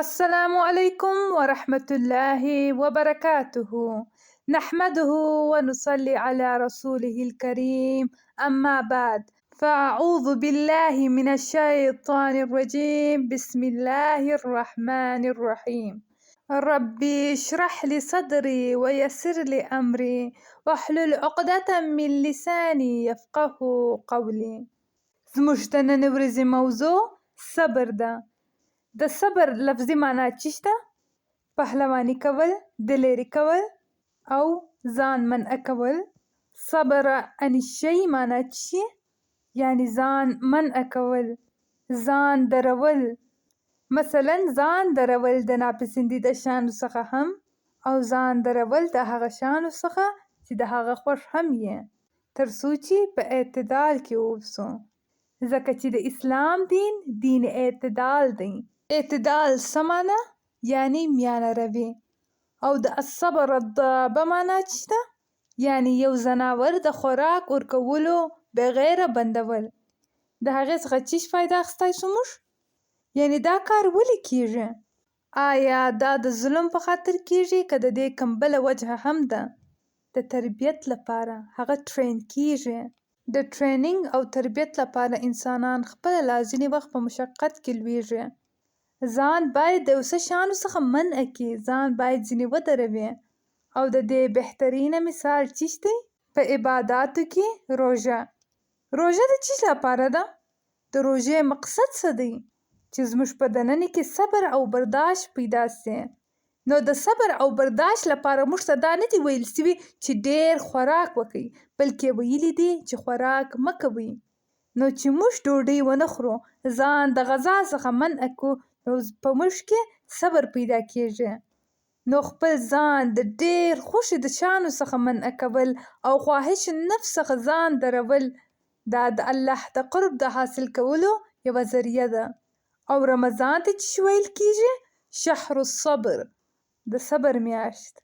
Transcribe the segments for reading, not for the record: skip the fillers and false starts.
السلام عليكم ورحمة الله وبركاته. نحمده ونصلي على رسوله الكريم، أما بعد، فأعوذ بالله من الشيطان الرجيم. بسم الله الرحمن الرحيم. ربي اشرح لي صدري ويسر لي أمري واحلل عقدة من لساني يفقه قولي. زموږ د نن ورځې موضوع صبر ده. د صبر لفظي معنی چی شته؟ پهلواني کول، دلیری کول او ځان منع کول. صبر عن الشی معنی چی؟ یعنی ځان منع کول، ځان درول. مثلا ځان درول د ناپسندیده شیانو څخه هم، او ځان درول د هغه شیانو څخه چې د هغه خوښ هم یې، تر څو چې په اعتدال کې واوسو. ځکه چې د اسلام دین دین اعتدال دی. اعتدال څه معنی؟ یعنی میانه روی. او د الصبر الضابه معنی چی ده؟ یعنی یو ځناور د خوراک ورکولو بغیر بندول. د هغې څخه چی فایده اخیستی سو موږ؟ یعنی دا کار ولې کیږي؟ آیا دا د ظلم په خاطر کیږي که د دې کوم بله وجه هم ده؟ د تربیت لپاره هغه ټرین کیږي. د ټریننګ او تربیت لپاره انسانان خپله لا ځینې وخت په مشقت کې لویږي. ځان باید د یو څه شیانو څخه منع کړي، ځان باید ځینې ودروي. او د دې بهترینه مثال چیش دی؟ په عباداتو کې روژه. روژه د چی لپاره ده؟ د روژې مقصد څه دی؟ چې زموږ په دننه کې صبر او برداشت پیدا سي. نو د صبر او برداشت لپاره موږ ته دا نه دي ویل سوي چې ډیر خوراک وکړئ، بلکې ویلي دي چې خوراک مه کوئ. نو چې موږ ډوډۍ ونه خورو، ځان د غذا څخه منع کړو، نو په موږ کې صبر پیدا کیږي. نو خپل ځان د ډیر خوښې د شیانو څخه منع کول او خواهش نفس څخه ځان درول، دا د الله د قرب د حاصل کولو یوه ذریعه ده. او رمضان ته چې ویل کیږي شهر الصبر، د صبر میاشت.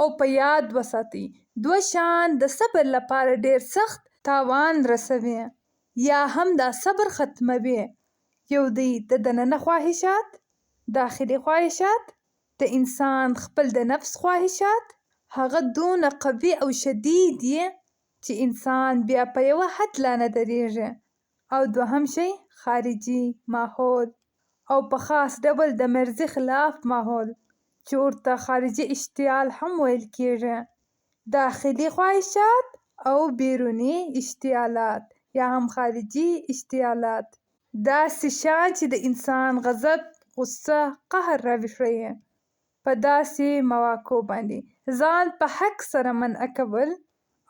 او په یاد وساتئ، دوه شیان د صبر لپاره ډیر سخت تاوان رسوي یا هم دا صبر ختموي. یو دی د دننه خواهشات، داخلي خواهشات. د انسان خپل د نفس خواهشات هغه دونه قوي او شدید دي چې انسان بیا په یوه حد لا نه درېږي. او دوهم شی خارجي ماحول، او په خاص ډول د مرضي خلاف ماحول چې ورته خارجي اشتعال هم ویل کیږي. داخلي خواهشات او بیروني اشتعالات یا هم خارجي اشتعالات. داسې شیان چې د انسان غضب، غصه، قهر راویښوي. په داسې مواقعو باندې ځان په حق سره منع کول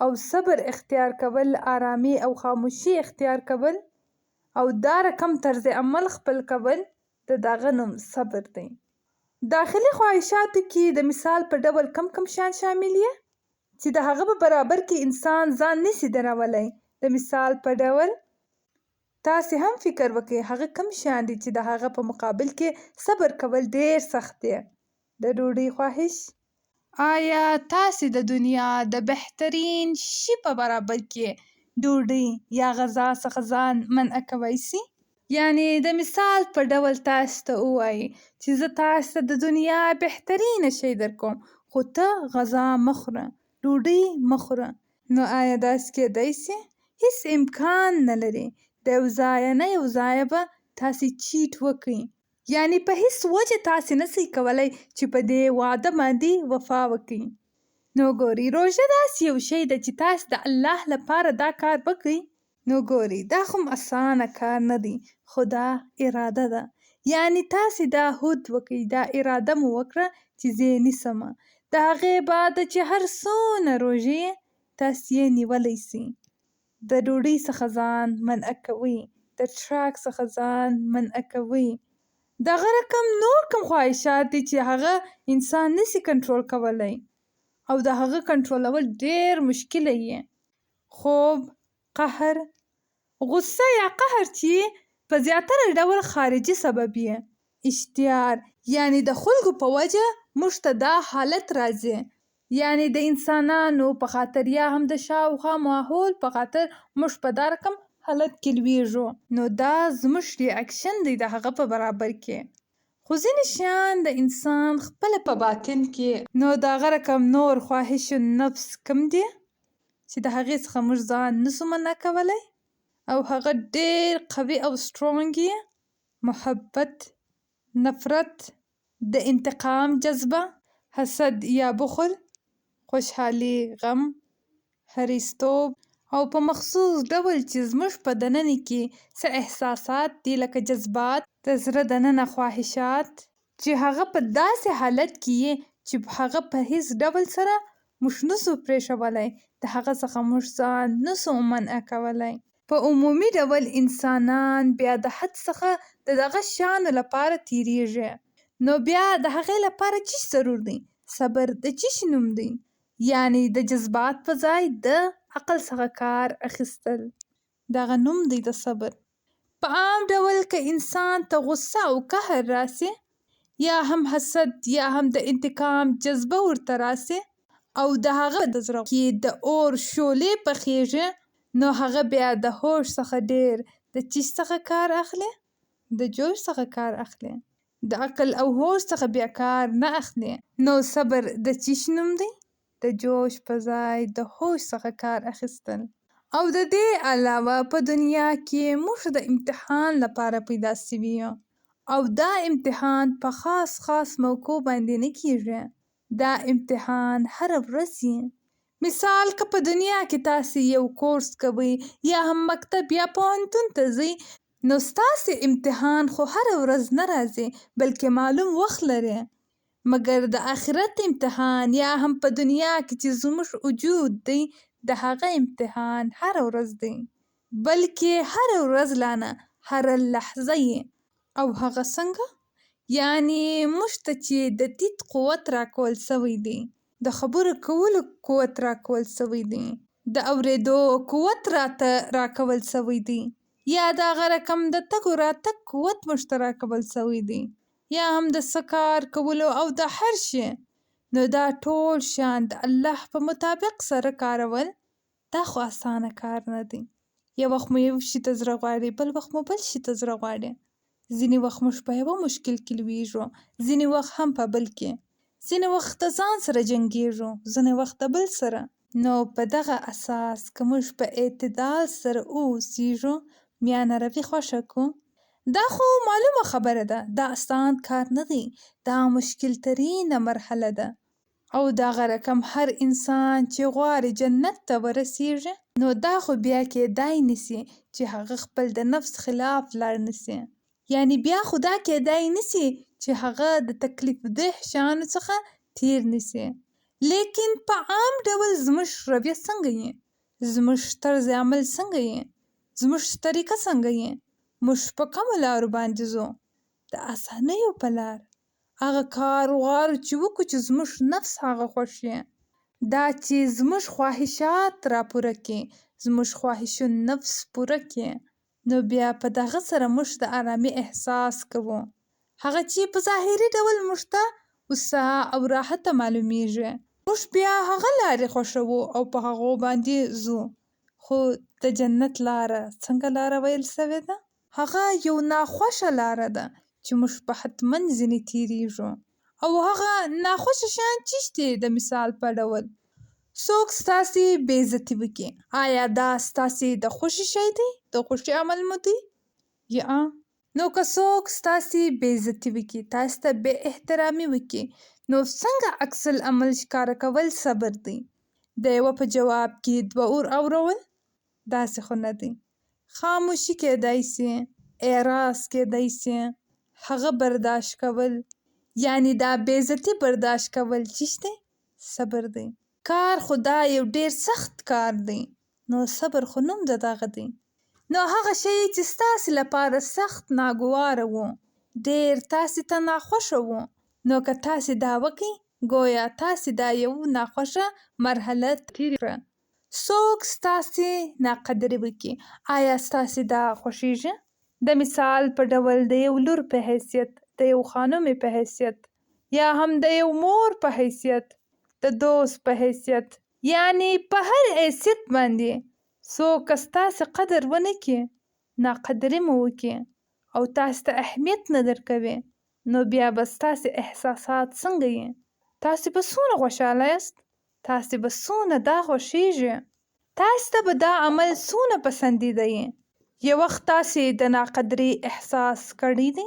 او صبر اختیار کول، آرامي او خاموشي اختیار کول او دا رقم طرز عمل خپل کول، د دغه نوم صبر دی. داخلي خواهشاتو کې د مثال په ډول کم شیان شامل یې چې د هغه په برابر کې انسان ځان نسی درولی. د مثال په ډول تاسې هم فکر وکړئ هغه کم شیان دي چې د هغه په مقابل کې صبر کول ډیر سخت دی. د ډوډۍ خواهش. آیا تاسې د دنیا د بهترین شي په برابر کې ډوډۍ یا غذا څخه ځان منع کولی سي؟ یعنی د مثال په ډول تاسو ته ووایي چې زه تاسو ته د دنیا بهترینه شی درکوم، خو ته غذا مه خوره، ډوډۍ مه خوره. نو آیا داسې کیدی سي؟ هیڅ امکان نه لري. د یو ځایه نه یو ځایه به تاسې چیټ وکړئ. یعنی په هیڅ وجه تاسې نسی کولی چې په دې وعده باندې وفا وکړئ. نو ګورئ، روژه داسې یو شی ده چې تاسې د الله لپاره دا کار وکړئ. نو ګورئ، دا خو اسانه کار نه دی، خو دا اراده ده. یعنی تاسې دا هود وکړئ، دا اراده مو وکړه چې زه یې نیسمه. د هغې بعد چې هر څونه روژې تاسې یې نیولی سئ. د ډوډۍ څخه ځان منع کوئ، د څښاک څخه ځان منع کوئ. دغه رقم نور کوم خواهشات دي چې هغه انسان نسی کنټرول کولی او د هغه کنټرولول ډیر مشکله یې. خوب، قهر، غصه یا قهر چې په زیاتره ډول خارجي سبب یې. اشتیار، یعنی د خلکو په وجه موږ ته دا حالت راځي. یعنی د انسانانو په خاطر یا هم د شاوخوا ماحول په خاطر موږ په دا رقم حالت کې لویږو. نو دا زموږ ریاکشن دی د هغه په برابر کې. خو ځینې شیان د انسان خپله په باطن کې نو د هغه رقم نور خواهش النفس کم دی چې د هغې څخه موږ ځان نسو منع کولی او هغه ډېر قوي او سترونګ یې. محبت، نفرت، د انتقام جذبه، حسد یا بخل، خوشحالي، غم، حریصتوب او په مخصوص ډول چې زموږ په دننه کې څه احساسات دي لکه جذبات، د زړه دننه خواهشات چې هغه په داسې حالت کې یې چې هغه په هیڅ ډول سره موږ نسو پرېښودلی، د هغه څخه موږ ځان نسو منع کولی. په عمومي ډول انسانان بیا د حد څخه د دغه شیانو لپاره تیریږي. نو بیا د هغې لپاره څه شی ضرور دی؟ صبر د څه شي نوم دی؟ یعنی د جذبات په ځای د عقل څخه کار اخیستل، دغه نوم دی د صبر. په عام ډول که انسان ته غصه او قهر راسي یا هم حسد یا هم د انتقام جذبه ورته راسي او د هغه د زړه کې د اور شولې پخیږي، نو هغه بیا د هوش څخه ډېر د چیش څخه کار اخلي؟ د جوش څخه کار اخلي. د عقل او هوش څخه بیا کار نه اخلي. نو صبر د چیش نوم دی؟ د جوش په ځای د هوش څخه کار اخیستل. او د دې علاوه په دنیا کې موږ د امتحان لپاره پیدا سوي یو او دا امتحان په خاص موقع باندې نه کیږي. دا امتحان هره ورځ یې. مثال که په دنیا کې تاسې یو کورس کوئ یا هم مکتب یا پوهنتون ته ځئ، نو ستاسې امتحان خو هره ورځ نه راځي بلکې معلوم وخت لري. مګر د آخرت امتحان یا هم په دنیا کې چې زموږ وجود دی د هغه امتحان هره ورځ دی، بلکې هره ورځ لا نه هره لحظه یې. او هغه څنګه؟ یعنی موږ ته چې د دید قوت راکول سوی دی، د خبرو کولو قوت راکول سوی دی، د اورېدو قوت راته راکول سوی دی، یا د هغه رقم د تګ و راتګ قوت موږ ته راکول سوی دی، یا هم د څه کار کولو او د هر شي. نو دا ټول شیان د الله په مطابق سره کارول دا خو اسانه کار نه دی. یو وخت مو یو شي ته زړه غواړي، بل وخت مو بل شي ته زړه غواړي. ځینې وخت موږ په یوه مشکل کې لویږو، ځینې وخت هم په بل کې، ځینې وخت د ځان سره جنګیږو، ځینې وخت د بل سره. نو په دغه اساس که موږ په اعتدال سره واوسیږو، میانه روي خوښه کړو، دا خو معلومه خبره ده، دا اسان کار نه دی، دا مشکل ترینه مرحله ده. او دغه رقم هر انسان چې غواړي جنت ته ورسیږي، نو دا خو بیا کیدای نسي چې هغه خپل د نفس خلاف لاړ نسي. یعنی بیا خو دا کیدای نسي چې هغه د تکلیف ده شیانو څخه تیر نسي. لیکن په عام ډول زموږ رویه څنګه یې؟ زموږ طرز عمل څنګه یې؟ زموږ طریقه څنګه یې؟ موږ په کومو لارو باندې ځو؟ د اسانیو په لار. هغه کار غواړو چې وکړو چې زموږ نفس هغه خوښ یې. دا چې زموږ خواهشات راپوره کړي، زموږ خواهش النفس پوره کړي، نو بیا په دغه سره موږ د آرامي احساس کوو. هغه چې په ظاهري ډول موږ ته هوسا او راحته معلومیږي. موږ بیا هغه لارې خوښوو او په هغو باندې ځو. خو د جنت لاره څنګه لاره ویل سوې ده؟ هغه یو ناخوښه لاره ده چې موږ په حتمن ځینې تیریږو. او هغه ناخوښه شیان چیشته د مثال په ډول څوک ستاسې بې عزتي وکړي، آیا دا ستاسې د خوښې شی دی؟ د خوښې عمل مو دی؟ یا نو که څوک ستاسې بې عزتي وکړي، تاسې ته بې احترامي وکړي، نو څنګه عکس العمل ښکاره کول صبر دی؟ د یوه په جواب کې دوه اور اورول؟ داسې خو نه دی. خاموشي کیدای سي، اعراض کیدای سي، هغه برداشت کول، یعنی دا بې عزتي برداشت کول چیشته؟ صبر دی. کار خو دا یو ډېر سخت کار دی، نو صبر خو نوم د دغه دی. نو هغه شی چې ستاسې لپاره سخت ناګواره و، ډېر تاسې ته ناخوښه و، نو که تاسې دا وکړئ، ګویا تاسې دا یو ناخوښه مرحله تېره کړه. څوک ستاسې ناقدري وکړي، آیا ستاسې دا خوښیږي؟ د مثال په ډول د یو لور په حیثیت، د یو خانمې په حیثیت، یا هم د یو مور په حیثیت، د دوست په حیثیت، یعنی په هر حیثیت باندې څوک که ستاسې قدر ونه کړي، ناقدري مو وکړي او تاسې ته اهمیت نه درکوي، نو بیا به ستاسې احساسات څنګه یې؟ تاسې به څونه خوشحاله یاست؟ تاسې به څونه دا خوښیږي؟ تاسې ته به دا عمل څونه پسندیده یې؟ یو وخت تاسې د ناقدرۍ احساس کړی دی؟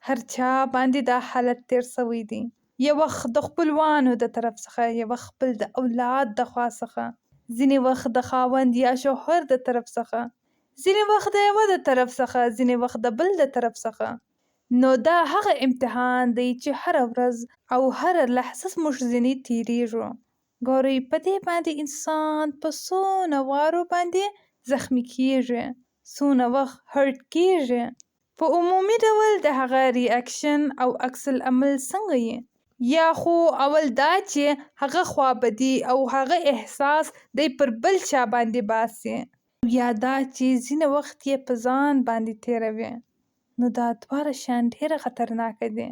هر چا باندې دا حالت تیر سوی دی. یو وخت د خپلوانو د طرف څخه، یو وخت خپل د اولاد د خوا څخه، ځینې وخت د خاوند یا شوهر د طرف څخه، ځینې وخت د یوه د طرف څخه، ځینې وخت د بل د طرف څخه. نو دا هغه امتحان دی چې هره ورځ او هره لحظه موږ ځینې تیریږو. ګورئ په دې باندې انسان په څونه وارو باندې زخمي کیږي، څونه وخت هرټ کیږي. په عمومي ډول د هغه ریاکشن او عکس العمل څنګه یې؟ یا خو اول دا چې هغه خوابدي او هغه احساس دی پر بل چا باندې باسي، یا دا چې ځینې وخت یې په ځان باندې تیروي. نو دا دواړه شیان ډېره خطرناکه دي.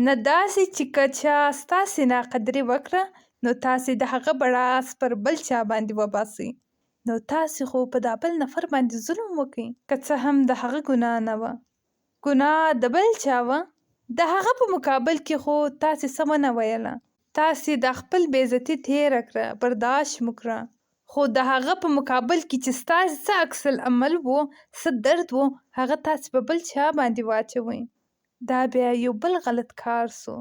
نه داسې چې که چا ستاسې ناقدري وکړه نو تاسې د هغه بړاس پر بل چا باندې وباسئ. نو تاسې خو په دا بل نفر باندې ظلم وکئ، که څه هم د هغه ګناه نه وه، ګناه د بل چا وه. د هغه په مقابل کې خو تاسې څه ونه ویله، تاسې د خپل بېعزتي تېره کړه، برداشت مو کړه، خو د هغه په مقابل کې چې ستاسې څه عکس العمل و، څه درد و، هغه تاسې په بل چا باندې واچوئ. دا بیا یو بل غلط کار سو.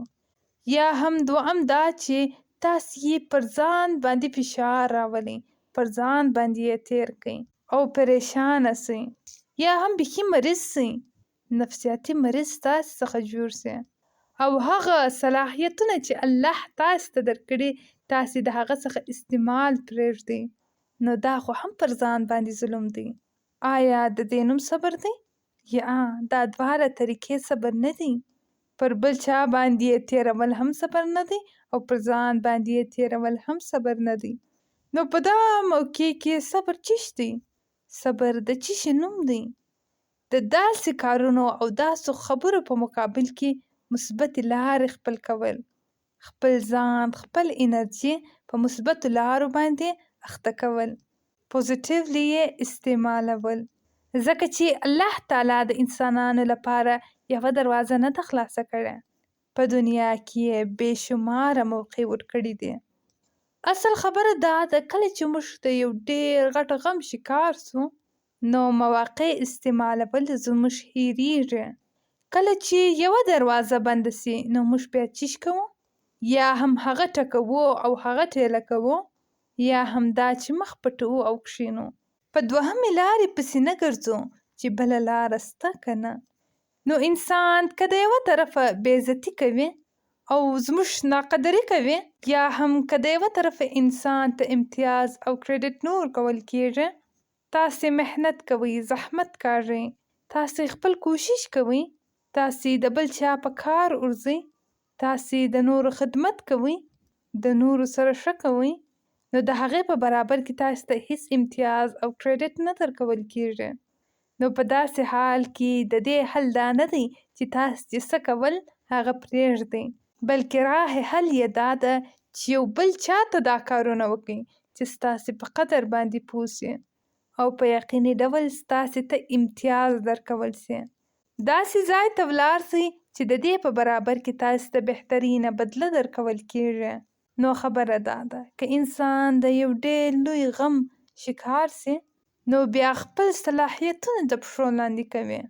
یا هم دوهم دا چې تاسې یې پر ځان باندې فشار راولئ، پر ځان باندې یې تېر کئ او پریشانه سئ، یا هم بیخي مریض سئ، نفسیاتي مریض تاسې څخه جوړ سي، او هغه صلاحیتونه چې الله تاسې ته درکړي تاسې د هغه څخه استعمال پرېږدئ. نو دا خو هم پر ځان باندې ظلم دی. آیا د دې نوم صبر دی؟ یا دا دواړه طریقې صبر نه دی؟ پر بل چا باندې یې تېرول هم صبر نه دی او پر ځان باندې یې تېرول هم صبر نه دی. نو په دا موقع کې صبر چیش دی؟ صبر د چی شي نوم دی؟ د داسې کارونو او داسې خبرو په مقابل کې مثبت لارې خپل کول، خپل ځان، خپل انرژي په مثبتو لارو باندې اخته کول، پوزیټیولی یې استعمالول. ځکه چې الله تعالی د انسانانو لپاره یوه دروازه نه ده خلاصه کړې، په دنیا کې یې بې شماره موقع ورکړي دي. اصل خبره دا ده کله چې موږ د یو ډېر غټ غم شکار سو نو مواقع استعمالول زموږ هېرېږي. کله چې یوه دروازه بنده سي نو موږ بیا چیش کوو؟ یا هم هغه ټکوو او هغه ټیله کوو، یا هم دا چې مخ پټوو او کښینو، په دوهمې لارې پسې نه ګرځو چې بله لاره سته که نه. نو انسان که د یوه طرفه بېعزتي کوي او زموږ ناقدري کوي، یا هم که د یوه طرفه انسان ته امتیاز او کریډټ نه ورکول کیږي، تاسې محنت کوئ، زحمت کاږئ، تاسې خپل کوشش کوئ، تاسې د بل چا په کار ورځئ، تاسې د نورو خدمت کوئ، د نورو سره ښه کوئ، نو د هغې په برابر کې تاسې ته هیڅ امتیاز او کریډټ نه درکول کیږي. نو په داسې حال کې د دې حل دا نه دی چې تاسې چې څه کول هغه پرېږدئ، بلکې راه حل یې دا ده چې یو بل چاته دا کارونه وکئ چې ستاسې په قدر باندې پوه سي او په یقیني ډول ستاسې ته امتیاز درکول سي. داسې ځای ته ولاړ سئ چې د دې په برابر کې تاسې ته بهترینه بدله درکول کیږي. نو خبره دا ده که انسان د یو ډېر لوی غم شکار سي نو بیا خپل صلاحیتونه د پښو لاندې کوي،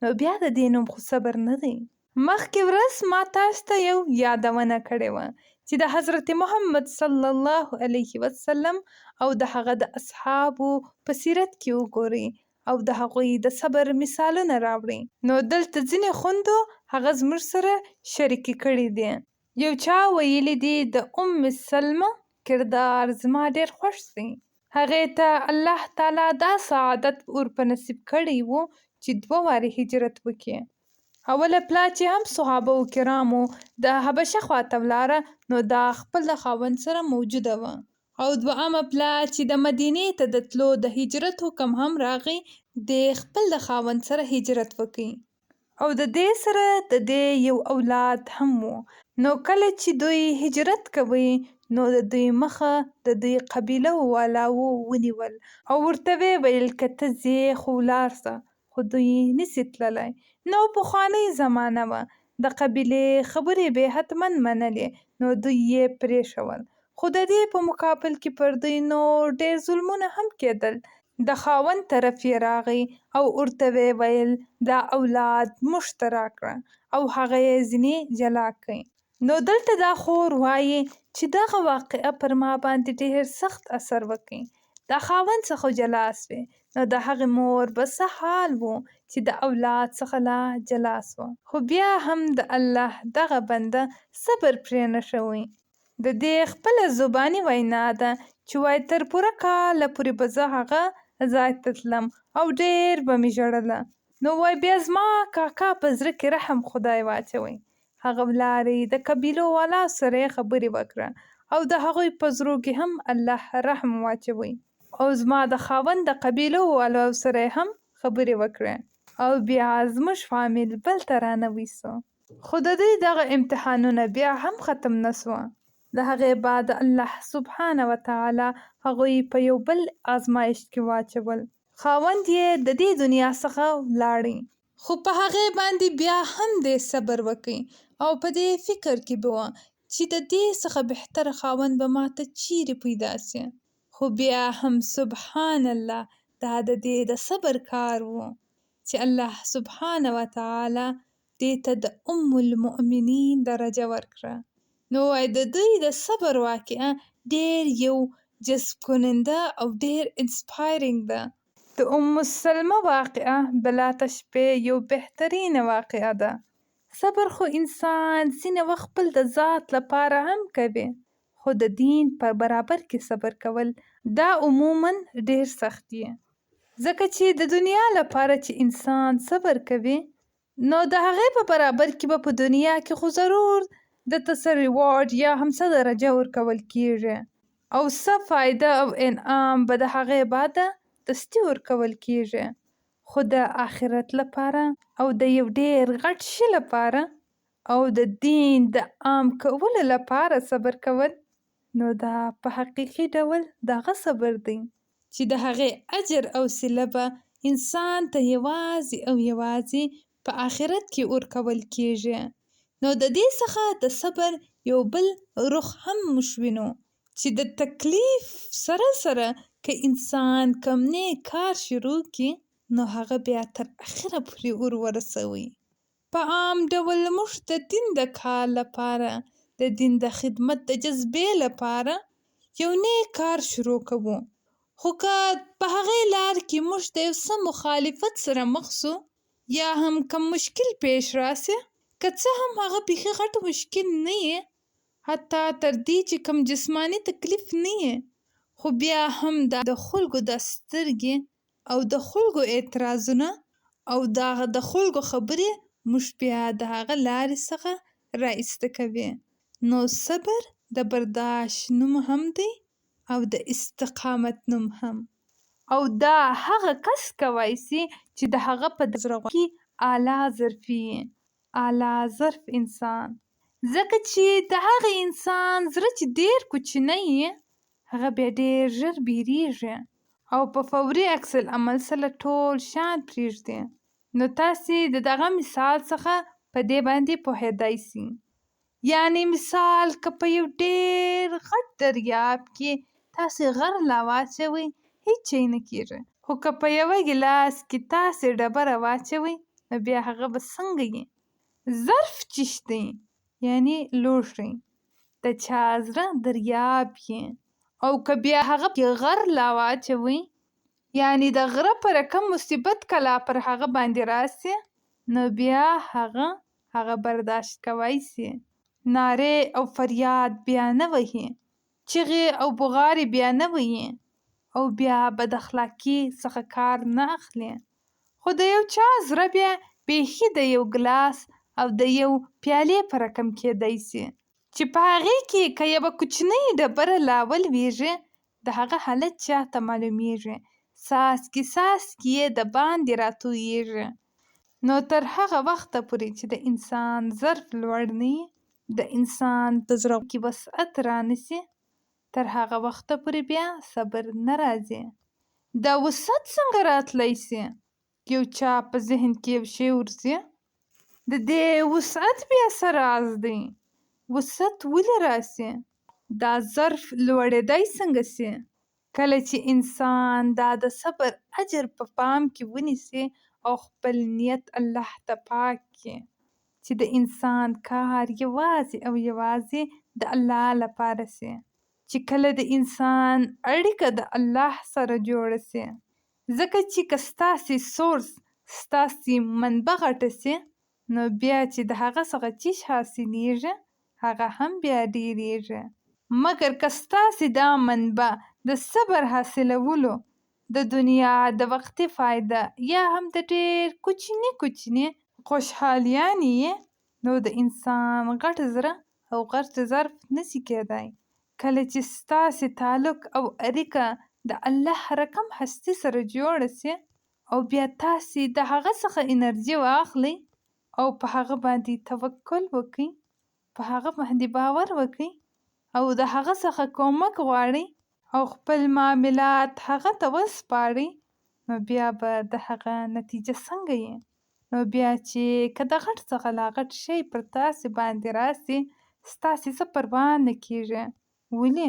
نو بیا د دې نوم خو صبر نه دی. مخکې ورځ ما تاسو ته یو یادونه کړې وه چې د حضرت محمد صلی الله علیه وسلم او د هغه د اصحابو په سیرت کې وګورئ او د هغوی د صبر مثالونه راوړئ. نو دلته ځینې خوندو هغه زموږ سره شریکې کړي دي. یو چا ویلي دي د ام سلمه کردار زما ډېر خوښ دی. هغې ته الله تعالی دا سعادت ورپه نصیب کړی و چې 2 وارې هجرت وکړي. اوله پلا چې هم صحابه و کرامو د حبشه خواته ولاړه نو دا خپل د خاوند سره موجوده وه، او دوهمه پلا چې د مدینې ته د تلو د هجرت حکم هم راغی د خپل د خاوند سره هجرت وکړي، او د دې سره د دې یو اولاد هم و. نو کله چې دوی هجرت کوي نو د دوی مخه د دوی قبیله والاو ونیول او ورته ویل که ته ځې خو ولاړ سه، خو دوی نسي تللی. نو پخوانۍ زمانه وه، د قبیلې خبرې به حتما منلې، نو دوی یې پرېښول. خو د دې په مقابل کې پر دوی نور ډېر ظلمونه هم کېدل. د خاوند طرف یې راغی او ورته ویې ویل دا اولاد موږ ته راکړه او هغه یې ځینې جلا کړئ. نو دلته دا خور وایي چې دغه واقعه پر ما باندې ډېر سخت اثر وکړي. د خاوند څخه جلا سوې، نو د هغې مور به څه حال و چې د اولاد څخه لا جلا سوه. خو بیا هم د الله دغه بنده صبر پرې نه ښوي. د دې خپله زباني وینا ده چې وایي تر پوره کاله پورې به زه هغه ځای ته تلم او ډېر به مې ژړله. نو وایي بیا زما کاکا په زړه کې رحم خدای واچوئ. هغه ولاړې د قبیلو والا سره یې خبرې وکړه او د هغوی په زړو کې هم الله رحم واچوئ. او زما د خاوند د قبیلو والو سره هم خبرې وکړې او بیا زموږ فامیل بل ته رانویسو. خو د دوی دغه امتحانونه بیا هم ختم نه سوه. د هغې بعد الله سبحانه وتعالی هغوی په یو بل ازمایښت کې واچول. خاوند یې د دې دنیا څخه ولاړی، خو په هغې باندې بیا هم دې صبر وکړي او په دې فکر کې به وه چې د دې څخه بهتر خاوند به ماته چیرې پیدا سي. خو بیا هم سبحان الله دا د دې د صبر کار و چې الله سبحانه وتعالی دې ته د ام المؤمنین درجه ورکړه. نو وایي د دوی د صبر واقعه ډېر یو جذب کننده او ډېر انسپایرینګ ده. د ام سلمه واقعه بلا تشبیه یو بهترینه واقعه ده. صبر خو انسان ځینې وخت خپل د ذات لپاره هم کوي، خو د دین په برابر کې صبر کول دا عموماً ډېر سخت دی. ځکه چې د دنیا لپاره چې انسان صبر کوي نو د هغې په برابر کې به په دنیا کې خو ضرور د څه ریوارډ یا هم څه درجه ورکول کیږي او څه فایده او انعام به د هغې بعده دستي ورکول کیږي. خو د آخرت لپاره او د یو ډېر غټ شي لپاره او د دین د عام کولو لپاره صبر کول، نو دا په حقیقي ډول دغه صبر دی چې د هغې اجر او صله به انسان ته یوازې او یوازې په آخرت کې ورکول کیږي. نو د دې څخه د صبر یو بل رخ هم موږ وینو چې د تکلیف سره سره که انسان کم نیک کار شروع کړي نو هغه بیا تر اخره پورې ورسوي. په عام ډول موږ د دین د کار لپاره، د دین د خدمت د جذبې لپاره یو نیک کار شروع کوو، خو که په هغې لار کې موږ د یو څه مخالفت سره مخ سو یا هم کم مشکل پیش راسي، که څه هم هغه بیخي غټ مشکل نه یې، حتی تر دې چې کم جسماني تکلیف نه یې، خو بیا هم د خلکو د سترګې او د خلکو اعتراضونه او د خلکو خبرې موږ بیا د هغه لارې څخه را ایسته کوي. نو صبر د برداشت نوم هم دی او د استقامت نوم هم. او دا هغه کس کولی سي چې د هغه په زړه کې اعلی ظرفي اعلی ظرف انسان، ځکه چې د هغه انسان زړه چې ډېر کوچنی وي هغه بیا ډېر ژر بیریږي او په فوري عکس العمل سره ټول شیان پرېږدي. نو تاسې د دغه مثال څخه په دې باندې پوهېدای سي. یعنې مثال که په یو ډېر غټ دریاب کې تاسې غر لا واچوئ هیڅ شی نه کېږي، خو که په یوه ګیلاس کې تاسې ډبره واچوئ نو بیا هغه به څنګه وي؟ ظرف چې دی یعنې لوښی د چا زړه دریاب یې، او که بیا هغه غر لا واچوئ یعنې د غره په رقم مصیبت کله پر هغه باندې راسي نو بیا هغه برداشت کولی سي، نارې او فریاد بیا نه وهي، چغې او بغارې بیا نه وهي او بیا بد اخلاقي څخه کار نه اخلي. خو د یو چا زړه بیا بیخي د یو ګلاس او د یو پیالې په رقم کیدی سي چې په هغې کې که یوه کوچنۍ ډبره لا ولویږي د هغه حالت چاته معلومیږي، څاڅکي څاڅکي یې د باندې راتوییږي. نو تر هغه وخته پورې چې د انسان ظرف لوړ نه وي، د انسان په زړه کې وسعت رانسي، تر هغه وخته پورې بیا صبر نه راځي. دا وسعت څنګه راتلی سي؟ یو چا په ذهن کې یو شی ورځي، د دې وسعت بیا څه راز دی؟ وسعت ولې راسي؟ دا ظرف لوړېدی څنګه سي؟ کله چې انسان دا د صبر اجر په پام کې ونیسي او خپل نیت الله ته پاک کړي چې د انسان کار یوازې او یوازې د الله لپاره سي. چې کله د انسان اړیکه د الله سره جوړه سي، ځکه چې که ستاسې سورس ستاسې منبع غټه سي، نو بیا چې د هغه څخه چیش حاصلیږي هغه هم بیا ډیریږي. مګر که ستاسې دا منبع د صبر حاصلولو د دنیا د وقتي فایده یا هم د ډېر کوچني خوشحالیانې یې، نو د انسان غټ زړه او غټ ظرف نسي کېدی. کله چې ستاسې تعلق او اړیکه د الله رقم هستي سره جوړه سي او بیا تاسې د هغه څخه انرژي واخلئ او په هغه باندې توکل وکئ، په هغه باندې باور وکئ او د هغه څخه کومک غواړئ او خپل معاملات هغه ته وسپارئ، نو بیا به د هغه نتیجه څنګه یي؟ نو بیا چې که د غټ څخه لا غټ شی پر تاسې باندې راسي، ستاسې څه پروا نه کیږي. ولې؟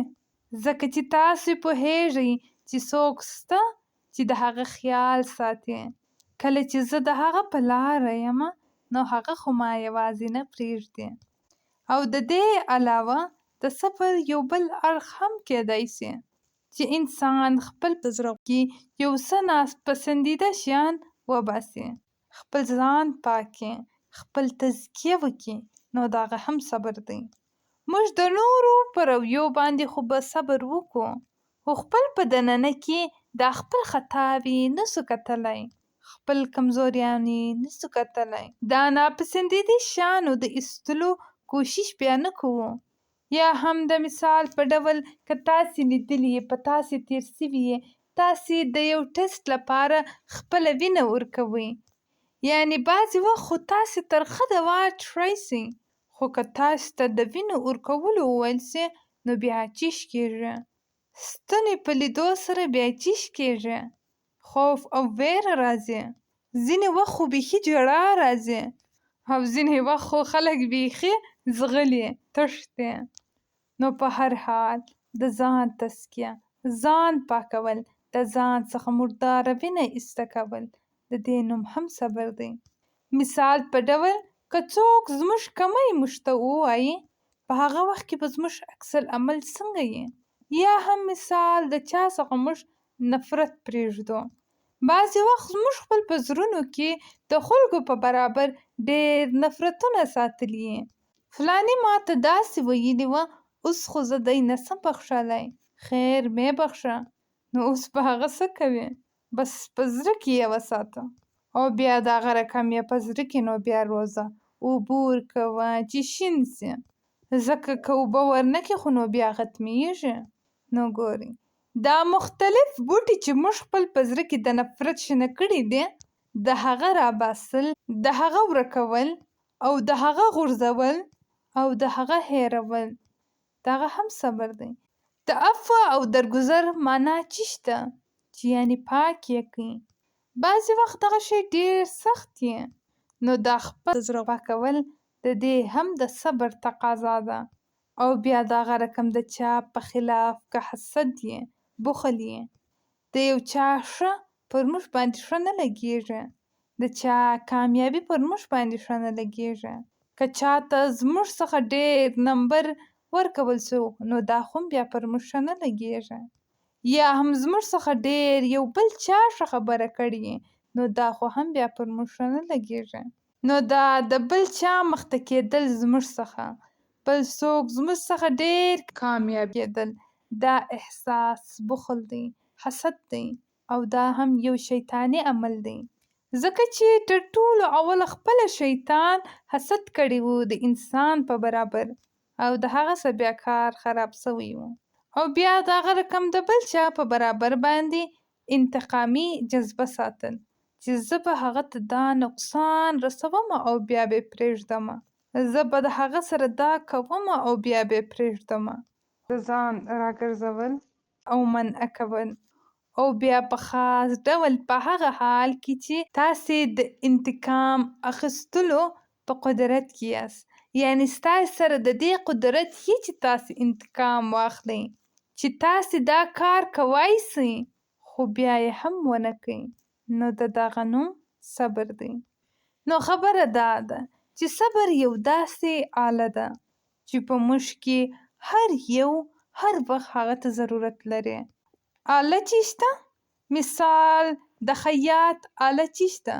ځکه چې تاسې پوهیږئ چې څوک شته چې د هغه خیال ساتي. کله چې زه د هغه په لاره یم، نو هغه خو ما یوازې نه پرېږدي. او د دې علاوه د صبر یو بل اړخ هم کیدی سي چې انسان خپل په زړه کې یو څه ناپسندیده شیان وباسي، خپل ځان پاک کړي، خپل تزکیه وکړي، نو د هغه هم صبر دی. موږ د نورو په رویو باندې خو به صبر وکړو، خو خپل په دننه کې دا خپل خطاوې نسو کتلی، خپل کمزوریانې نسو کتلی، دا ناپسندیدې شیانو د ایستلو کوشش بیا نه کوو. یا هم د مثال په ډول که تاسې لیدلي په تاسې تیر سوي تاسې د یو ټسټ لپاره خپله وینه ورکوئ، یعنې بعضې وخت خو تاسې ترخه دوا ټرای سئ، خو که تاسې ته د وینو ورکولو وویل سي، نو بیا چیش کیږي. ستنې په لیدو سره بیا چیش کیږي، خوف او ویره راځي، ځینې وخت خو بیخي ژړا راځي او ځینې وخت خو خلک بیخي ځغلي تښتي. نو په هر حال د ځان تزکیه، ځان پاکول، د ځان څخه مرداره وینه ایسته کول، د دې نوم هم صبر دی. مثال په ډول که څوک زموږ کمی موږ ته ووایي، په هغه وخت کې به زموږ عکس العمل څنګه یي؟ یا هم مثال د چا څخه موږ نفرت پرېږدو. بعضې وخت زموږ خپل په زړونو کې د خلکو په برابر ډېر نفرتونه ساتلي یي. فلاني ماته داسې ویلي وه، اوس خو زه دی نسم بخښلی، خیر مې بخښه. نو اوس په هغه څه کوې؟ بس په زړه کې یې وساته او بیا د هغه رقم یې په زړه کې نو بیا روزه، اوبه ورکوه چې شین سي، ځکه که اوبه ورنکړې خو نو بیا ختمیږي. نو ګورئ دا مختلف بوټي چې موږ خپل په زړه کې د نفرت شنه کړي دي، د هغه راباسل، د هغه ورکول او د هغه غورځول او د هغه هیرول، دغه هم صبر دی. د عفو او درګذر معنا چی شته؟ چې یعنې پاک یې کړي. بعضې وخت دغه شی ډېر سخت یې، نو دا خپل زړه پاکول د دې هم د صبر تقاضا ده. او بیا د هغه رقم د چا په خلاف که حسد یې، بخل یې، د یو چا ښه پر موږ باندې ښه نه لګېږي، د چا کامیابي پر موږ باندې ښه نه لګېږي، که چاته زموږ څخه ډېر نمبر ورکول سو، نو دا خو بیا پر موږ ښه نه لګېږي. یا هم زموږ څخه ډېر یو بل چا ښه خبره کړې، نو دا خو هم بیا پر موږ ښه نه لګېږي. نو دا د بل چا مخته کېدل زموږ څخه، بل څوک زموږ څخه ډېر کامیاب کېدل، دا احساس بخل دی، حسد دی او دا هم یو شیطاني عمل دی. ځکه چې تر ټولو اول خپله شیطان حسد کړی و د انسان په برابر او د هغه څه بیا کار خراب سوی و، او بیا د هغه رقم د بل چا په برابر باندې انتقامي جذبه ساتل چې زه به هغه ته دا نقصان رسوم او بیا به پرېږدم، زه به د هغه سره دا کوم او بیا به پرېږدم، د ځان راګرځول او منع کول. او بیا په خاص ډول په هغه حال کې چې تاسې د انتقام اخیستلو په قدرت کې یاست. یعنې ستاسې سره د دې قدرت یي چې تاسې انتقام واخلئ، چې تاسې دا کار کوای سئ خو بیا یې هم ونه کئ، نو د دغه نوم صبر دی. نو خبره دا ده چې صبر یو داسې آله ده چې په موږ کې هر یو هر وخت هغه ته ضرورت لري. آله چې شته، مثال د خیاط آله چې شته،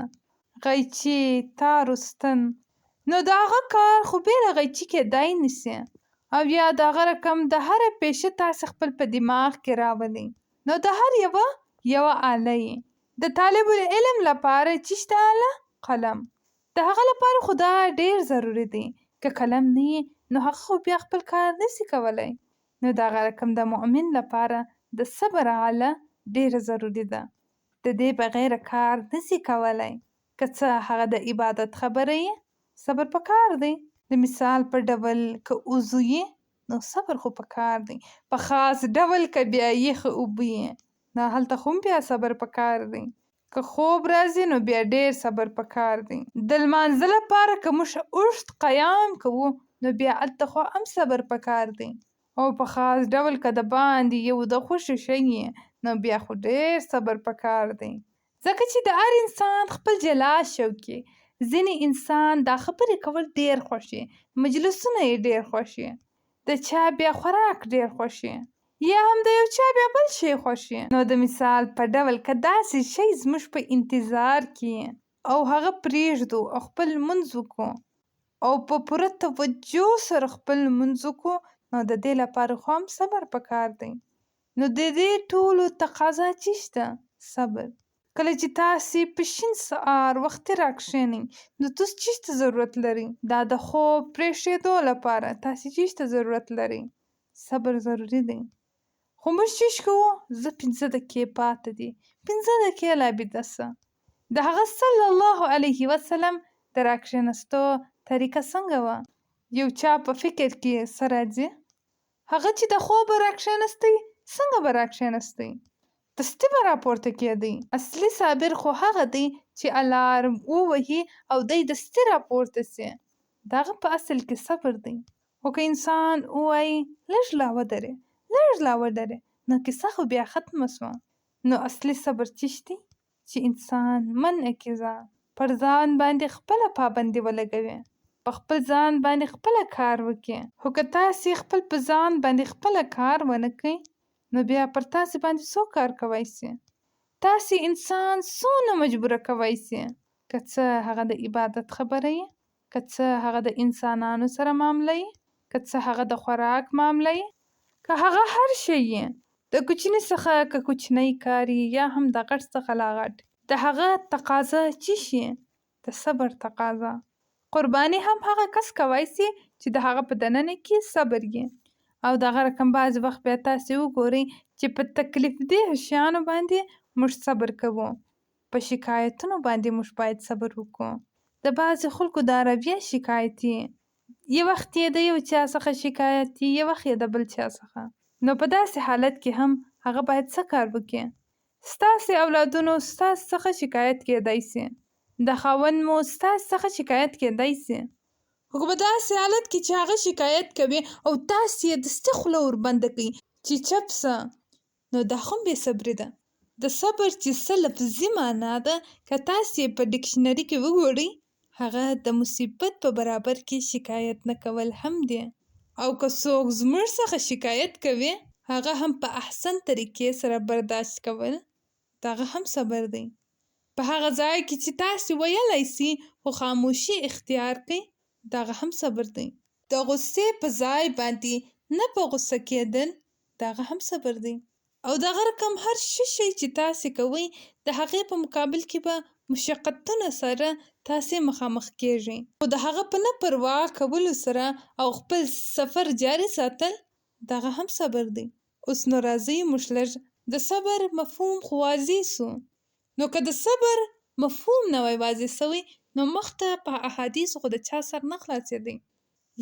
قیچي، تار و ستن، نو د هغه کار خو بې له قیچي کیدای نسي. او یا د هغه رقم د هره پیشه تاسې خپل په دماغ کې راولئ، نو د هر یوه آله یې. د طالب العلم لپاره چې شته آله؟ قلم. د هغه لپاره خو دا ډېر ضروري دی. که قلم نه وي نو هغه خو بیا خپل کار نسي کولی. نو د هغه رقم د مؤمن لپاره د صبر آله ډېره ضروري ده. د دې بغیره کار نسي کولی. که څه هغه د عبادت خبره یې، صبر پکار دی. د مثال په ډول که وضو یې نو صبر خو پکار دی. په خاص ډول که بیا یخې اوبه یې نو هلته خو هم بیا صبر پکار دی. که خوب راځي نو بیا ډېر صبر پکار دی. د لمانځه لپاره که موږ اوږد قیام کوو نو بیا هلته خو هم صبر پکار دی. او په خاص ډول که د باندې یو د خوښې شی یې نو بیا خو ډېر صبر پکار دی. ځکه چې د هر انسان خپل جلا شوق وي. ځینې انسان دا خبرې کول ډېر خوښي، مجلسونه یې ډېر خوښي، د چا بیا خوراک ډېر خوښي، یا هم د یو چا بیا بل شی خوښي. نو د مثال په ډول که داسې شی زموږ په انتظار کې او هغه پرېږدو او خپل لمونځ وکړو او په پوره توجه سره خپل لمونځ وکړو نو د دې لپاره خو هم صبر پکار دی. نو د دې ټولو تقاضا چې شته؟ صبر. کله چې تاسې په شین سهار وختي راکښېنئ نو تاسو چېرته ضرورت لرئ؟ دا د خوب پرېښودو لپاره تاسې چېرته ضرورت لرئ؟ صبر ضروري دی. خو موږ چیش کوو؟ زه 5 دقیقې پاته دي، 5 دقیقې لا بیده شه. د هغه صلی الله علیه وسلم د راکښېنستو طریقه څنګه وه؟ یو چا په فکر کې څه راځي؟ هغه چې د خوبه راکښېنستی څنګه به راکښېنستی؟ دستي به راپورته کېدی. اصلي صابر خو هغه دی چې الارم ووهي او دی دستي راپورته سي. د هغه په اصل کې صبر دی. خو که انسان ووایي لږ لا ودرې، لږ لا ودرې، نو کیسه خو بیا ختمه شوه. نو اصلي صبر چیش دی؟ چې انسان منع کړي ځان، پر ځان باندې خپله پابندي ولګوي، په خپل ځان باندې خپله کار وکړي. خو که تاسې خپل په ځان باندې خپله کار ونه کړئ نو بیا پر تاسې باندې څوک کار کولی سي؟ تاسې انسان څونه مجبوره کولی سي؟ که څه هغه د عبادت خبره یې، که څه هغه د انسانانو سره معامله یې، که څه هغه د خوراک معامله یې، که هغه هر شی یې، د کوچني څخه که کوچنی کار یا هم د غټ څخه لا غټ، د هغه تقاضا څه شي؟ د صبر تقاضا. قرباني هم هغه کس کولی سي چې د هغه په دننه کې صبر یې. او د هغه رقم بعضې وخت بیا تاسې وګورئ چې په تکلیف دې شیانو باندې موږ صبر کوو. په شکایتونو باندې موږ باید صبر وکړو. د بعضې خلکو دا رویه شکایتي، یو وخت یې د یو چا څخه شکایتي، یو وخت یې د بل چا څخه. نو په داسې حالت کې هم هغه باید څه کار وکړي؟ ستاسې اولادونو ستاسې څخه شکایت کېدی سي، د خاوند مو ستاسې څخه شکایت کېدی سي. خو په داسې حالت کې چې هغه شکایت کوي او تاسې یې دستي خوله وربنده کوئ چې چپ شه، نو دا هم بې صبري ده. د صبر چې څه لفظي معنا ده که تاسې یې په ډکشنري کې وګورئ هغه د مصیبت په برابر کې شکایت نه کول هم دی. او که څوک زموږ څخه شکایت کوي هغه هم په احسن طریقې سره برداشت کول دغه هم صبر دی. په هغه ځای کې چې تاسې ویلی سي خو خاموشي اختیار کړئ دغه هم صبر دی. د غصې په ځای باندې نه په غصه کېدل دغه هم صبر دی. او دغه رقم هر شی چې تاسې کوئ د هغې په مقابل کې به مشقتونه سره تاسې مخامخ کېږئ. خو د هغه په نه پروا کولو سره او خپل سفر جاري ساتل دغه هم صبر دی. اوس نو راځئ موږ لږ د صبر مفهوم خو واضح سو. نو که د صبر مفهوم نه وای واضح سوی نو مخته په احادیثو خو د چا سر نه خلاصېدی.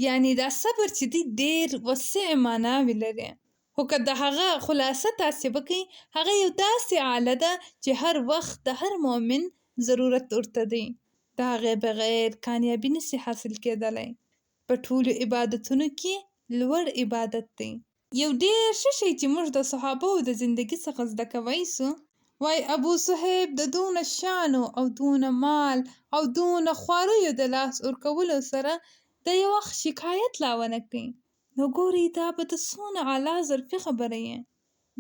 یعنې دا صبر چې دی ډېر وسع معناوې لري. خو که د هغه خلاصه تاسې وکئ هغه یو داسې آله ده چې هر وخت د هر مؤمن ضرورت ورته دی. د هغې بغیر کامیابي نسي حاصل کېدلی. په ټولو عبادتونو کې لوړ عبادت دی. یو ډېر ښه شی چې موږ د صحابو د زندګي څخه زده کوی سو، وای ابو صهیب د دونه شانو او دونه مال او دونه خواریو د لاس ورکولو سره د یو وخت شکایت لا ونه کړي. نو ګورئ دا به د څونه اعلی ظرفي خبره یې.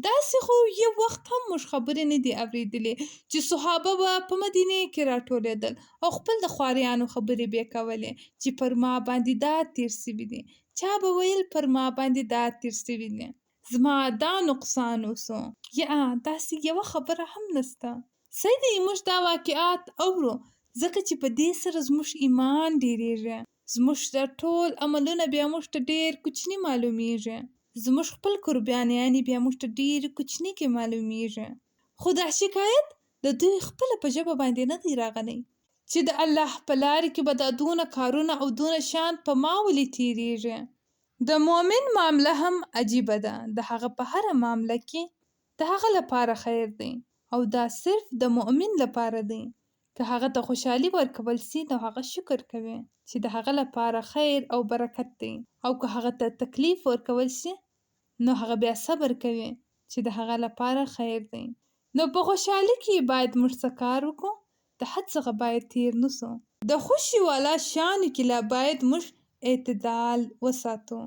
داسې خو یو وخت هم موږ خبرې نه دي اورېدلې چې صحابه به په مدینې کې راټولېدل او خپل د خواریانو خبرې به یې کولې چې پر ما باندې دا تېر سوي دي. چا به ویل پر ما باندې دا تېر سوي دي، زما دا نقصان وسو. یا داسې یوه خبره هم نسته. صحیح دی موږ دا واقعات اورو ځکه چې په دې سره زموږ ایمان ډېرېږي. زموږ دا ټول عملونه بیا موږ ته ډېر کوچني معلومیږي. زموږ خپل قربانیانې بیا موږ ته ډېرې کوچني کې معلومیږي. خو دا شکایت د دوی خپله په ژبه باندې نه دی راغلی چې د الله په لارې کې به دا دونه کارونه او دونه شان په ما ولې تېرېږي. د مؤمن معامله هم عجیبه ده. د هغه په هره معامله کې د هغه لپاره خیر دی او دا صرف د مؤمن لپاره دی. که هغه ته خوشحالي ورکول سي نو هغه شکر کوي چې د هغه لپاره خیر او برکت دی، او که هغه ته تکلیف ورکول سي نو هغه بیا صبر کوي چې د هغه لپاره خیر دی. نو په خوشحالي کې باید موږ څه کار وکړو؟ د حد څخه باید تیر نسو. د خوشي والا شانو کې لا باید موږ اعتدال وساتو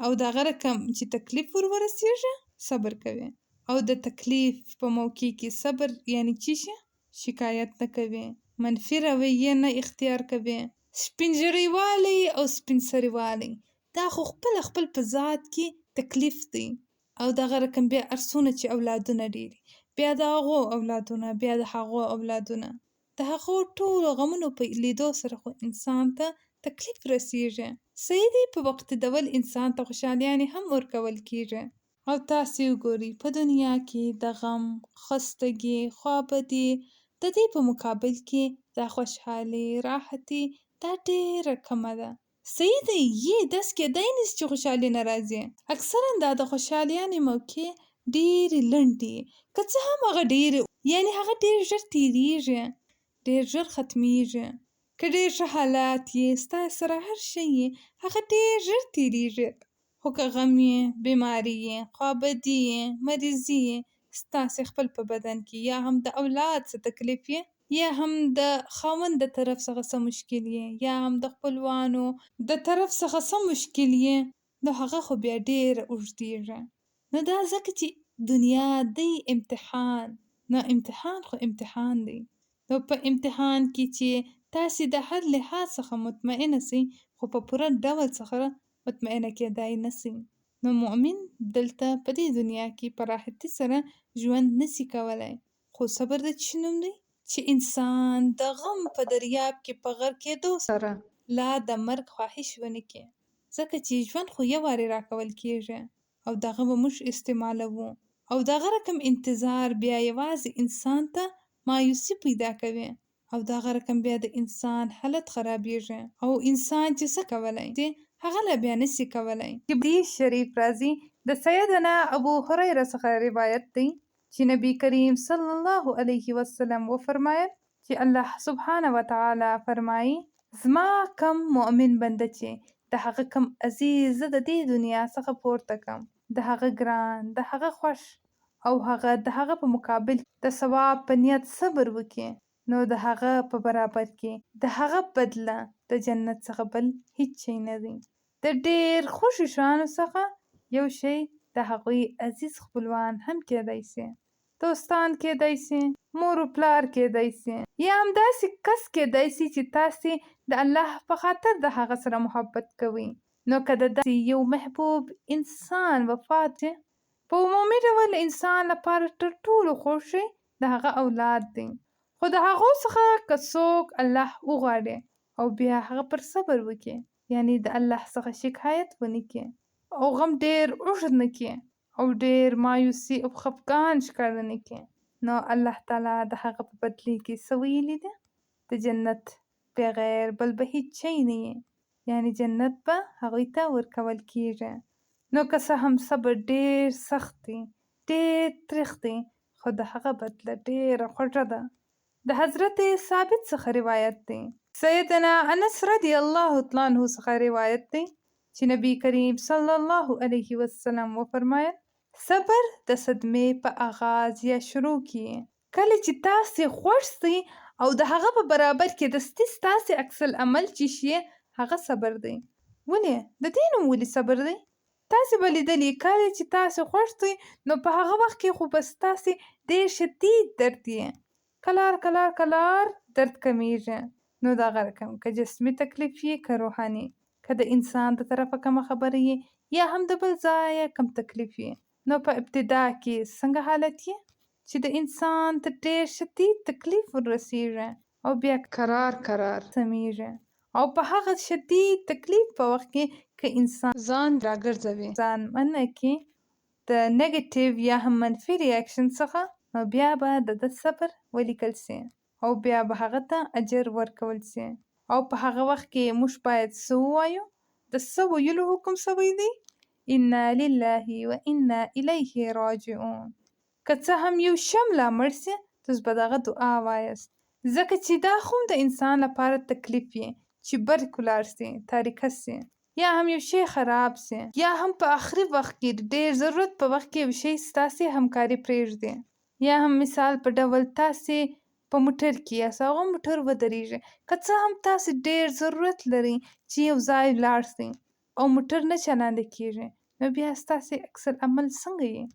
او د هغه رقم چې تکلیف ورسیږي صبر کوي او د تکلیف په موقع کې صبر یعنی چی شي شکایت نه کوي، منفي رویه نه اختیار کوي. سپینږیري والی او سپین سري والی دا خو خپل په ذات کې تکلیف دی. او دغه رقم بیا ارسونه چې اولادونه ډېري، بیا د هغو اولادونه، بیا د هغو اولادونه، د هغو ټولو غمونو په لیدو سره خو انسان ته تکلیف رسیږي. صحیح دی په وقت ډول انسان ته خوشحالیانې هم ورکول کیږي. او تاسې وګورئ په دنیا کې د غم، خستګي، خوابدي د دې په مقابل کې دا خوشحالي، راحتي دا ډېره کمه ده. صحیح دی یې داسې کېدای نه سي چې خوشحالي نه راځي. اکثرا دا د خوشحالیانې موقع ډېرې لنډې که څه هم هغه ډېرې یعنې هغه ډېر ژر تېرېږي، ډېر ژر ختمېږي. که ډېر ښه حالات یې ستا سره هر شی یې هغه ډېر ژر تېرېږي. خو که غم یې، بیماري یې، خوابدي یې، مریضي یې ستاسې خپل په بدن کې، یا هم د اولاد څه تکلیف یې، یا هم د خاوند د طرف څخه څه مشکل یې، یا هم د خپلوانو د طرف څخه څه مشکل یې، نو هغه خو بیا ډېره اوږدېږي. نو دا ځکه چې دنیا دی امتحان، نو امتحان خو امتحان دی. نو په امتحان کې چې تاسې د هر لحاظ څخه مطمئنه سئ خو په پوره ډول څخه مطمئنه کېدای نه سئ، نو مؤمن دلته په دې دنیا کې په راحتي سره ژوند نسي کولی. خو صبر د څه نوم دی؟ چې انسان د غم په دریاب کې په غرق کېدو سره لا د مرګ خواهش ونه کړي، ځکه چې ژوند خو یو وارې راکول کېږي او دغه به موږ استعمالوو. او دغه رقم انتظار بیا یوازې انسان ته مایوسي پیدا کوي او دغه رقم بیا د انسان حالت خرابېږي او انسان چې څه کولی دی هغه لا بیا نسي کولی. حدیث شریف راځي د سیدنا ابو هریره څخه روایت دی چې نبی کریم صلی الله علیه وسلم وفرمایل چې الله سبحانه وتعالی فرمایي زما کم مؤمن بنده چې د هغه کم عزیز زه د دې دنیا څخه پورته کم، د هغه ګران، د هغه خوښ او هغه د هغه په مقابل د ثواب په نیت صبر وکړي، نو د هغه په برابر کې د هغه بدله د جنت څخه بل هیڅ شی نه دی. د ډېر خوښو شیانو څخه یو شی د هغوی عزیز خپلوان هم کېدای سي، دوستان کېدای سي، مور و پلار کېدای سي، یا همداسې کس کېدای سي چې تاسې د الله په خاطر د هغه سره محبت کوئ. نو که د داسې یو محبوب انسان وفات شي په عمومي ډول انسان لپاره تر ټولو خوږ شی د هغه اولاد دی. خو د هغو څخه که څوک الله وغواړي او بیا هغه پر صبر وکړي، یعنی د الله څخه شکایت ونه کړي او غم ډېر اوږد نه کړي او ډېر مایوسي او خفګان ښکاره نه کړي، نو الله تعالی د هغه په بدلې کې څه ویلي دي؟ د جنت بغیر بل به هیڅ شی نه وي، یعنی جنت به هغوی ته ورکول کیږي. نو که څه هم صبر ډېر سخت دی، ډېر تریخ دی، خو د هغه بدله ډېره خوږه ده. د حضرت ثابت څخه روایت دی سیدنا انس رضی الله تعالی عنہ څخه روایت دی چې نبی کریم صلی الله علیه وسلم وفرمایل صبر د صدمې په آغاز یا شروع کې کله چې تاسې خوښ سئ او د هغه په برابر کې دستي ستاسې عکس العمل چې شي هغه صبر دی. ولې؟ د دې نوم ولې صبر دی؟ تاسې به لیدلي کله چې تاسې خوښ سئ نو په هغه وخت کې خو به ستاسې ډېر شدید درد یې. کلار درد کمیږي. نو دغه رقم که جسمي تکلیف یې که روحاني که د انسان د طرفه کومه خبره یې یا هم د بل ځایه کم تکلیف یې نو په ابتدا کې څنګه حالت یې چې د انسان ته ډېر شدید تکلیف ورسیږي او بیا کرار سمیږي او په هغه شدید تکلیف په وخت کې که انسان ځان راګرځوي ځان منع کې د نیگیټیو یا هم منفي ریاکشن څخه نو بیا به د صبر ولیکل سي او بیا به هغه ته اجر ورکول سي او په هغه وخت کې موږ باید څه ووایو د څه ویلو حکم سوی دی انا لله و انا الیه راجعون که څه هم یو شم لا مړ سي تاسو به دغه دعا وایاست ځکه چې دا خو د انسان لپاره تکلیف وي چې برق ولاړ سي تاریکه سي یا هم یو شی خراب سي یا هم په آخري وخت کې د ډېر ضرورت په وخت کې یو شی ستاسې همکاري پرېږدي یا هم مثال په ډول تاسې په موټر کې یاست هغه موټر ودرېږي که څه هم تاسې ډېر ضرورت لرئ چې یو ځای لاړ سئ او موټر نه چلانده کېږي نو بیا ستاسې عکس العمل څنګه یي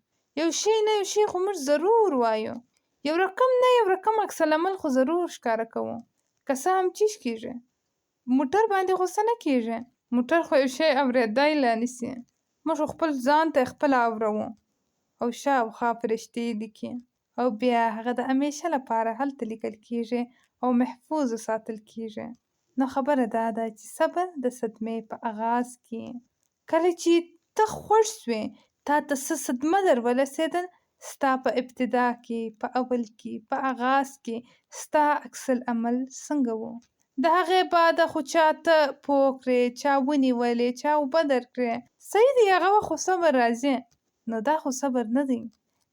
یو شی نه یو شی خو موږ ضرور وایو یو رقم نه یو رقم عکس العمل خو ضرور ښکاره کوو که څه هم چیش کېږي موټر باندې غوسه نه کېږي موټر خو یو شی اورېدی لا نیسي موږ خپل ځان ته خپله اوروو او شاوخوا فرشتې لیکي او بیا هغه د همیشه لپاره هلته لیکل کېږي او محفوظ ساتل کېږي نو خبره دا ده چې صبر د صدمې په آغاز کې کله چې ته خوښ سوې تا ته څه صدمه در ورسېدل ستا په ابتدا کې په اول کې په آغاز کې ستا عکس العمل څنګه و د هغې بعده خو چا ته پوه کړې چا ونیولې چا اوبه درکړې صحیح دی هغه وخت خو صبر راځي نو دا خو صبر نه دی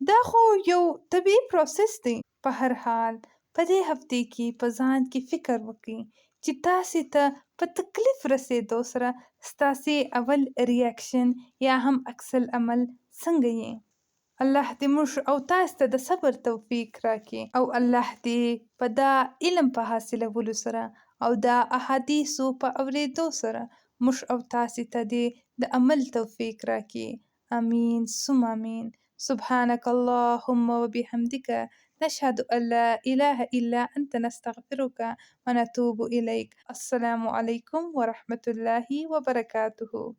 دا خو یو طبیعي پروسس دی په هر حال په دې هفتې کې په ځان کې فکر وکړئ چې تاسې ته په تکلیف رسېدو سره ستاسې اول ریاکشن یا هم عکس العمل څنګه یې الله دې موږ او تاسو ته د صبر توفیق راکړي او الله دې په دا علم په حاصلولو سره او دا احادیثو په اورېدو سره موږ او تاسو ته دې د عمل توفیق راکړي آمین ثم آمین سبحانك اللهم وبحمدك نشهد أن لا إله إلا أنت نستغفرك ونتوب إليك السلام عليكم ورحمة الله وبركاته